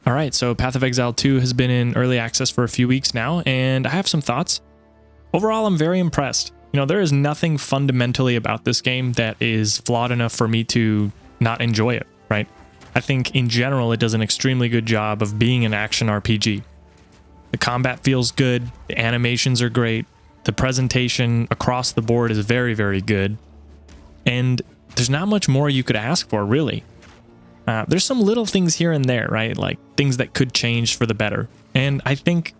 All right, so Path of Exile 2 has been in early access for a few weeks now, and I have some thoughts. Overall, I'm very impressed. There is nothing fundamentally about this game that is flawed enough for me to not enjoy it, right? I think in general, it does an extremely good job of being an action RPG. The combat feels good, the animations are great, the presentation across the board is very, very good, and there's not much more you could ask for, really. There's some little things here and there, right? Like things that could change for the better. And I think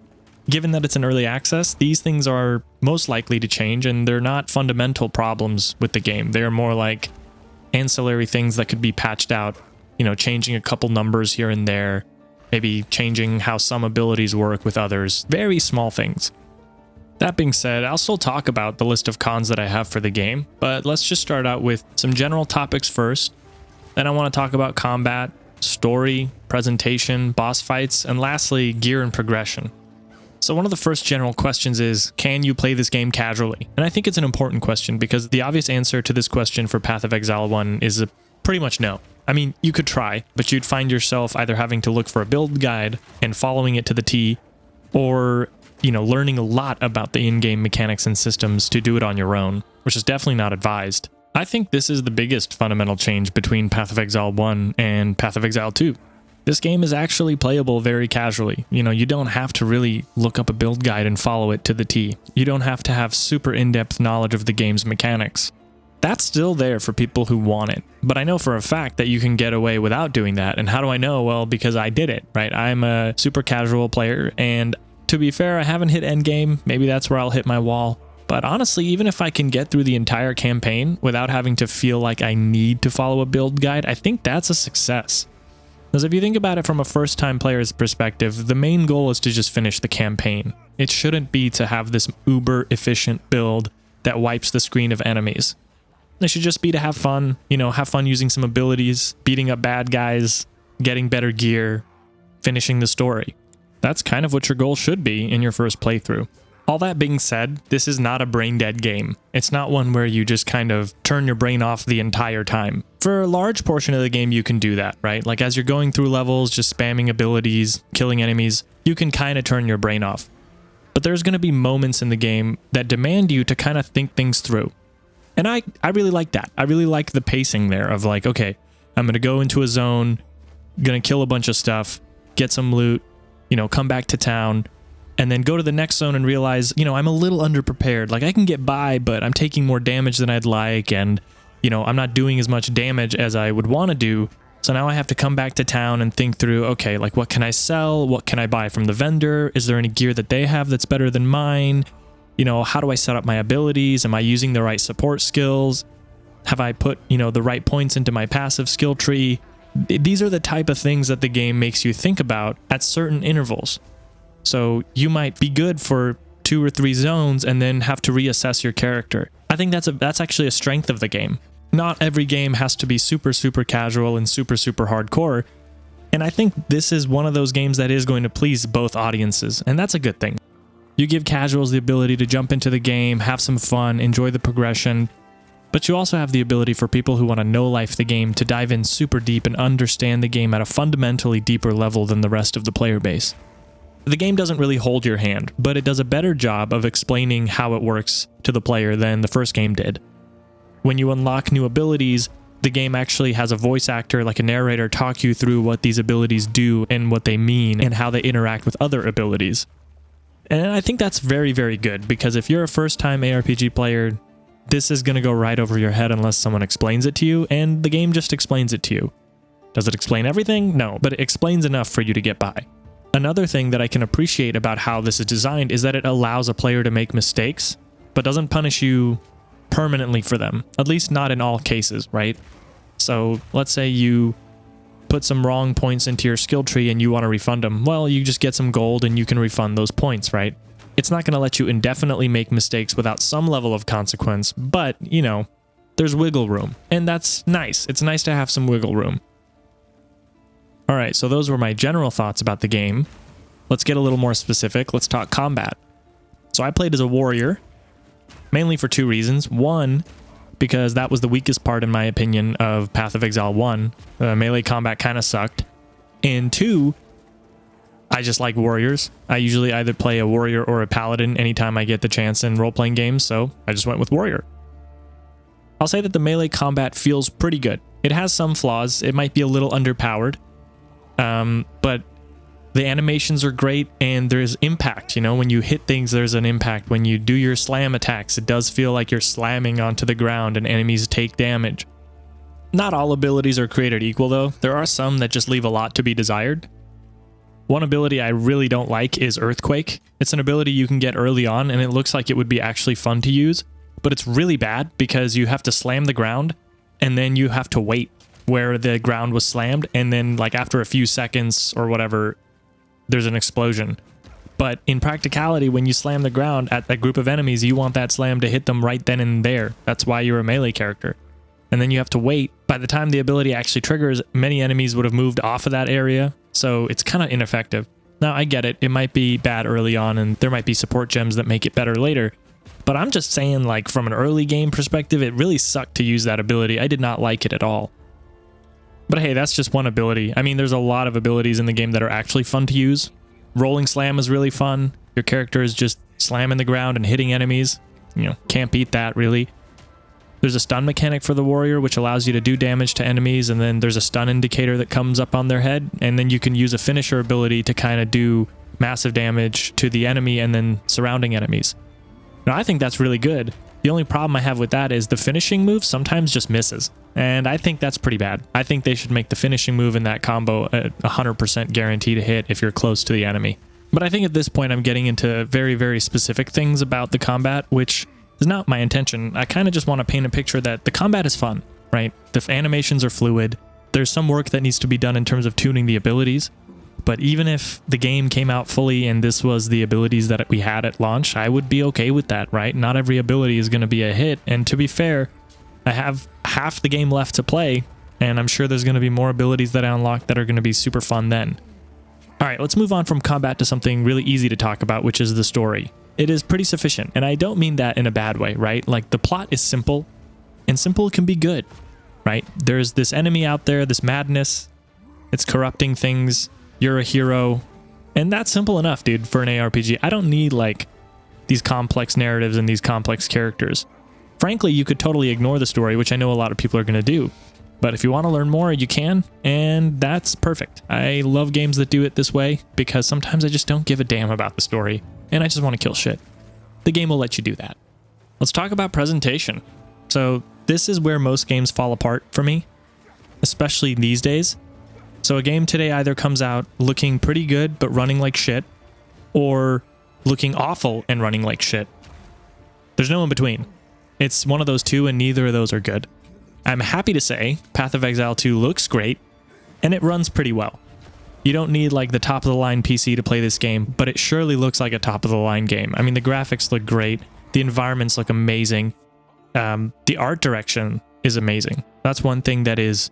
given that it's an early access, these things are most likely to change, and they're not fundamental problems with the game. They're more like ancillary things that could be patched out, changing a couple numbers here and there, maybe changing how some abilities work with others. Very small things. That being said, I'll still talk about the list of cons that I have for the game, but let's just start out with some general topics first. Then I want to talk about combat, story, presentation, boss fights, and lastly, gear and progression. So one of the first general questions is, can you play this game casually? And I think it's an important question because the obvious answer to this question for Path of Exile 1 is pretty much no. I mean, you could try, but you'd find yourself either having to look for a build guide and following it to the T, or, learning a lot about the in-game mechanics and systems to do it on your own, which is definitely not advised. I think this is the biggest fundamental change between Path of Exile 1 and Path of Exile 2. This game is actually playable very casually. You don't have to really look up a build guide and follow it to the T. You don't have to have super in-depth knowledge of the game's mechanics. That's still there for people who want it. But I know for a fact that you can get away without doing that. And how do I know? Well, because I did it, right? I'm a super casual player, and to be fair, I haven't hit endgame. Maybe that's where I'll hit my wall. But honestly, even if I can get through the entire campaign without having to feel like I need to follow a build guide, I think that's a success. Because if you think about it from a first-time player's perspective, the main goal is to just finish the campaign. It shouldn't be to have this uber-efficient build that wipes the screen of enemies. It should just be to have fun, have fun using some abilities, beating up bad guys, getting better gear, finishing the story. That's kind of what your goal should be in your first playthrough. All that being said, this is not a brain-dead game. It's not one where you just kind of turn your brain off the entire time. For a large portion of the game, you can do that, right? Like as you're going through levels, just spamming abilities, killing enemies, you can kind of turn your brain off. But there's going to be moments in the game that demand you to kind of think things through. And I really like that. I really like the pacing there of like, okay, I'm going to go into a zone, going to kill a bunch of stuff, get some loot, come back to town, and then go to the next zone and realize, I'm a little underprepared. Like I can get by, but I'm taking more damage than I'd like, and, I'm not doing as much damage as I would want to do. So now I have to come back to town and think through, okay, like what can I sell? What can I buy from the vendor? Is there any gear that they have that's better than mine? How do I set up my abilities? Am I using the right support skills? Have I put, the right points into my passive skill tree? These are the type of things that the game makes you think about at certain intervals. So you might be good for 2 or 3 zones and then have to reassess your character. I think that's actually a strength of the game. Not every game has to be super, super casual and super, super hardcore. And I think this is one of those games that is going to please both audiences, and that's a good thing. You give casuals the ability to jump into the game, have some fun, enjoy the progression, but you also have the ability for people who want to know-life the game to dive in super deep and understand the game at a fundamentally deeper level than the rest of the player base. The game doesn't really hold your hand, but it does a better job of explaining how it works to the player than the first game did. When you unlock new abilities, the game actually has a voice actor, like a narrator, talk you through what these abilities do and what they mean and how they interact with other abilities. And I think that's very, very good, because if you're a first-time ARPG player, this is going to go right over your head unless someone explains it to you, and the game just explains it to you. Does it explain everything? No, but it explains enough for you to get by. Another thing that I can appreciate about how this is designed is that it allows a player to make mistakes, but doesn't punish you permanently for them, at least not in all cases, right? So let's say you put some wrong points into your skill tree and you want to refund them. Well, you just get some gold and you can refund those points, right? It's not going to let you indefinitely make mistakes without some level of consequence, but, there's wiggle room, and that's nice. It's nice to have some wiggle room. Alright, so those were my general thoughts about the game. Let's get a little more specific. Let's talk combat. So I played as a warrior, mainly for 2 reasons. One, because that was the weakest part, in my opinion, of Path of Exile 1. Melee combat kind of sucked. And 2, I just like warriors. I usually either play a warrior or a paladin anytime I get the chance in role-playing games, so I just went with warrior. I'll say that the melee combat feels pretty good. It has some flaws. It might be a little underpowered, but the animations are great, and there's impact. You know, when you hit things, there's an impact. When you do your slam attacks, it does feel like you're slamming onto the ground and enemies take damage. Not all abilities are created equal, though. There are some that just leave a lot to be desired. One ability I really don't like is Earthquake. It's an ability you can get early on, and it looks like it would be actually fun to use, but it's really bad because you have to slam the ground, and then you have to wait where the ground was slammed, and then like after a few seconds or whatever, there's an explosion. But in practicality, when you slam the ground at a group of enemies, you want that slam to hit them right then and there. That's why you're a melee character. And then you have to wait. By the time the ability actually triggers, many enemies would have moved off of that area, so it's kind of ineffective. Now, I get it. It might be bad early on, and there might be support gems that make it better later. But I'm just saying, like, from an early game perspective, it really sucked to use that ability. I did not like it at all. But hey, that's just one ability. I mean, there's a lot of abilities in the game that are actually fun to use. Rolling Slam is really fun. Your character is just slamming the ground and hitting enemies. You know, can't beat that, really. There's a stun mechanic for the warrior, which allows you to do damage to enemies, and then there's a stun indicator that comes up on their head, and then you can use a finisher ability to kind of do massive damage to the enemy and then surrounding enemies. Now, I think that's really good. The only problem I have with that is the finishing move sometimes just misses, and I think that's pretty bad. I think they should make the finishing move in that combo a 100% guarantee to hit if you're close to the enemy. But I think at this point I'm getting into very, very specific things about the combat, which is not my intention. I kind of just want to paint a picture that the combat is fun, right? The animations are fluid. There's some work that needs to be done in terms of tuning the abilities. But even if the game came out fully and this was the abilities that we had at launch, I would be okay with that, right? Not every ability is going to be a hit. And to be fair, I have half the game left to play, and I'm sure there's going to be more abilities that I unlock that are going to be super fun then. All right, let's move on from combat to something really easy to talk about, which is the story. It is pretty sufficient, and I don't mean that in a bad way, right? Like, the plot is simple, and simple can be good, right? There's this enemy out there, this madness, it's corrupting things, you're a hero, and that's simple enough, dude, for an ARPG. I don't need, like, these complex narratives and these complex characters. Frankly, you could totally ignore the story, which I know a lot of people are going to do, but if you want to learn more, you can, and that's perfect. I love games that do it this way, because sometimes I just don't give a damn about the story, and I just want to kill shit. The game will let you do that. Let's talk about presentation. So this is where most games fall apart for me, especially these days. So a game today either comes out looking pretty good but running like shit, or looking awful and running like shit. There's no in between. It's one of those two, and neither of those are good. I'm happy to say Path of Exile 2 looks great, and it runs pretty well. You don't need like the top of the line PC to play this game, but it surely looks like a top of the line game. I mean, the graphics look great. The environments look amazing. The art direction is amazing. That's one thing that is,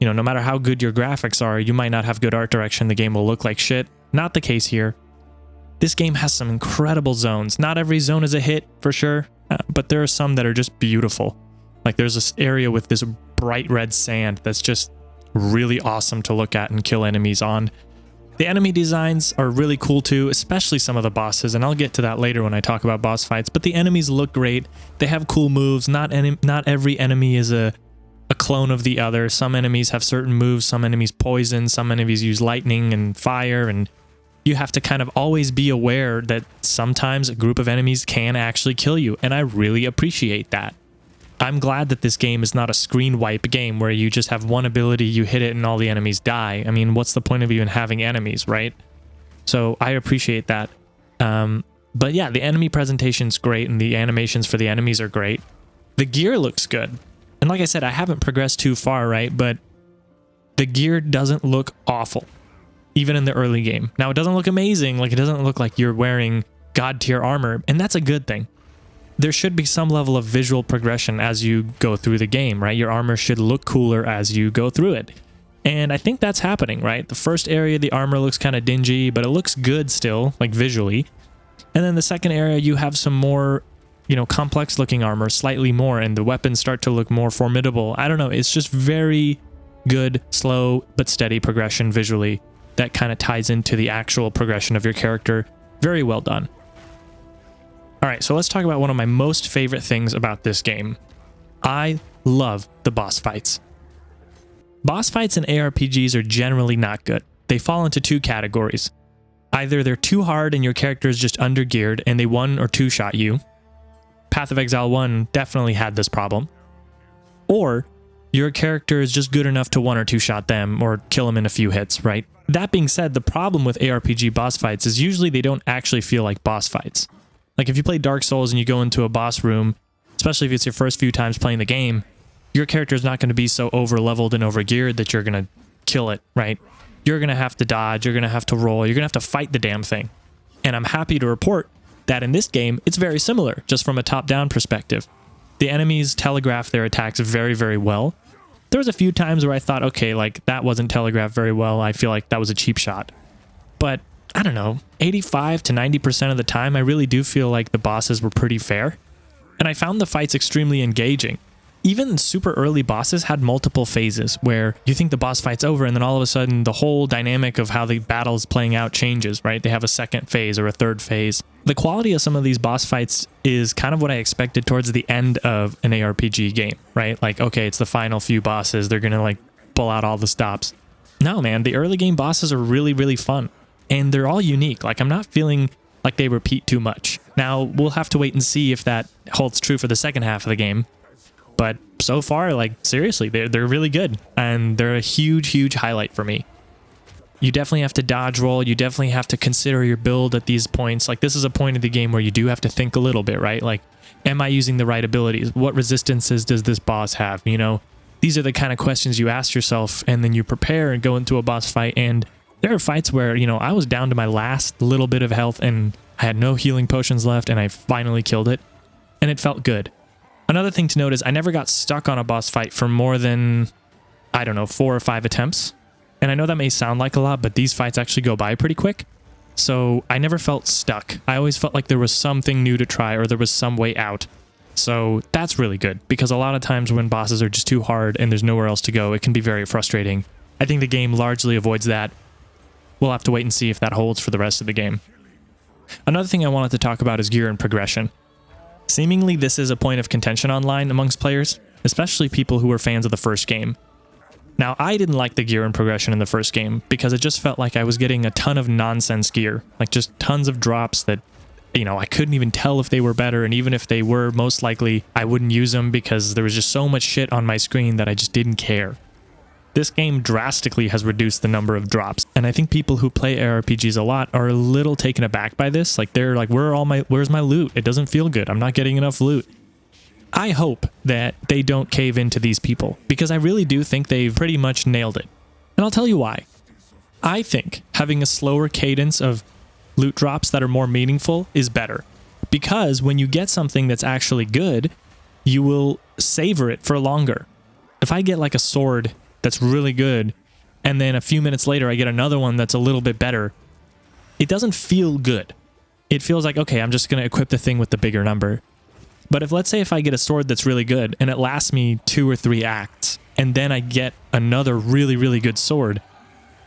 you know, no matter how good your graphics are, you might not have good art direction. The game will look like shit. Not the case here. This game has some incredible zones. Not every zone is a hit for sure, but there are some that are just beautiful. Like there's this area with this bright red sand that's just really awesome to look at and kill enemies on. The enemy designs are really cool too, especially some of the bosses, and I'll get to that later when I talk about boss fights, but the enemies look great. They have cool moves. Not every enemy is a clone of the other. Some enemies have certain moves, some enemies poison, some enemies use lightning and fire, and you have to kind of always be aware that sometimes a group of enemies can actually kill you, and I really appreciate that. I'm glad that this game is not a screen wipe game where you just have one ability, you hit it, and all the enemies die. I mean, what's the point of even having enemies, right? So I appreciate that. But yeah, the enemy presentation's great, and the animations for the enemies are great. The gear looks good. And like I said, I haven't progressed too far, right? But the gear doesn't look awful, even in the early game. Now, it doesn't look amazing. Like, it doesn't look like you're wearing god-tier armor, and that's a good thing. There should be some level of visual progression as you go through the game, right? Your armor should look cooler as you go through it. And I think that's happening, right? The first area, the armor looks kind of dingy, but it looks good still, like visually. And then the second area, you have some more, you know, complex looking armor, slightly more, and the weapons start to look more formidable. I don't know, it's just very good, slow, but steady progression visually that kind of ties into the actual progression of your character. Very well done. All right, so let's talk about one of my most favorite things about this game. I love the boss fights. Boss fights in ARPGs are generally not good. They fall into two categories. Either they're too hard and your character is just undergeared and they one or two shot you. Path of Exile 1 definitely had this problem. Or your character is just good enough to one or two shot them or kill them in a few hits, right? That being said, the problem with ARPG boss fights is usually they don't actually feel like boss fights. Like if you play Dark Souls and you go into a boss room, especially if it's your first few times playing the game, your character is not going to be so over-leveled and over-geared that you're going to kill it, right? You're going to have to dodge, you're going to have to roll, you're going to have to fight the damn thing. And I'm happy to report that in this game, it's very similar, just from a top-down perspective. The enemies telegraph their attacks very, very well. There was a few times where I thought, okay, like that wasn't telegraphed very well. I feel like that was a cheap shot. But I don't know, 85 to 90% of the time, I really do feel like the bosses were pretty fair. And I found the fights extremely engaging. Even super early bosses had multiple phases where you think the boss fight's over and then all of a sudden the whole dynamic of how the battle's playing out changes, right? They have a second phase or a third phase. The quality of some of these boss fights is kind of what I expected towards the end of an ARPG game, right? Like, okay, it's the final few bosses. They're going to like pull out all the stops. No, man, the early game bosses are really, really fun. And they're all unique. Like, I'm not feeling like they repeat too much. Now, we'll have to wait and see if that holds true for the second half of the game. But so far, like, seriously, they're really good. And they're a huge, huge highlight for me. You definitely have to dodge roll. You definitely have to consider your build at these points. Like, this is a point of the game where you do have to think a little bit, right? Like, am I using the right abilities? What resistances does this boss have? You know, these are the kind of questions you ask yourself, and then you prepare and go into a boss fight. And there are fights where, you know, I was down to my last little bit of health and I had no healing potions left, and I finally killed it. And it felt good. Another thing to note is I never got stuck on a boss fight for more than, I don't know, 4 or 5 attempts. And I know that may sound like a lot, but these fights actually go by pretty quick. So I never felt stuck. I always felt like there was something new to try or there was some way out. So that's really good, because a lot of times when bosses are just too hard and there's nowhere else to go, it can be very frustrating. I think the game largely avoids that. We'll have to wait and see if that holds for the rest of the game. Another thing I wanted to talk about is gear and progression. Seemingly, this is a point of contention online amongst players, especially people who were fans of the first game. Now, I didn't like the gear and progression in the first game because it just felt like I was getting a ton of nonsense gear, like just tons of drops that, you know, I couldn't even tell if they were better, and even if they were, most likely I wouldn't use them because there was just so much shit on my screen that I just didn't care. This game drastically has reduced the number of drops, and I think people who play ARPGs a lot are a little taken aback by this. Like, they're like, where's my loot? It doesn't feel good. I'm not getting enough loot. I hope that they don't cave into these people, because I really do think they've pretty much nailed it. And I'll tell you why. I think having a slower cadence of loot drops that are more meaningful is better, because when you get something that's actually good, you will savor it for longer. If I get like a sword that's really good, and then a few minutes later I get another one that's a little bit better, it doesn't feel good. It feels like, okay, I'm just going to equip the thing with the bigger number. But if, let's say, if I get a sword that's really good and it lasts me 2 or 3 acts, and then I get another really, really good sword,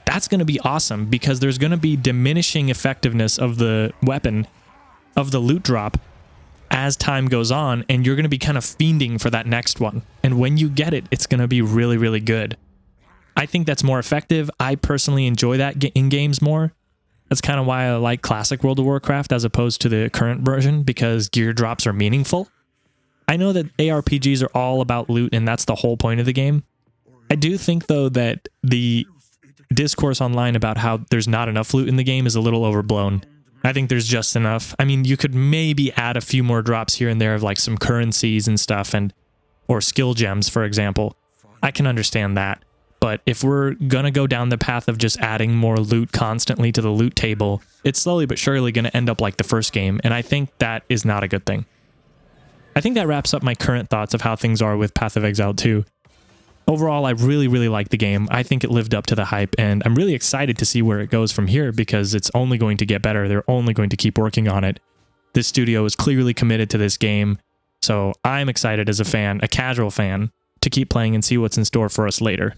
that's going to be awesome, because there's going to be diminishing effectiveness of the weapon, of the loot drop, as time goes on, and you're going to be kind of fiending for that next one. And when you get it, it's going to be really, really good. I think that's more effective. I personally enjoy that in games more. That's kind of why I like classic World of Warcraft as opposed to the current version, because gear drops are meaningful. I know that ARPGs are all about loot, and that's the whole point of the game. I do think, though, that the discourse online about how there's not enough loot in the game is a little overblown. I think there's just enough. I mean, you could maybe add a few more drops here and there of like some currencies and stuff, or skill gems, for example. I can understand that. But if we're going to go down the path of just adding more loot constantly to the loot table, it's slowly but surely going to end up like the first game, and I think that is not a good thing. I think that wraps up my current thoughts of how things are with Path of Exile 2. Overall, I really, really like the game. I think it lived up to the hype, and I'm really excited to see where it goes from here, because it's only going to get better. They're only going to keep working on it. This studio is clearly committed to this game, so I'm excited as a fan, a casual fan, to keep playing and see what's in store for us later.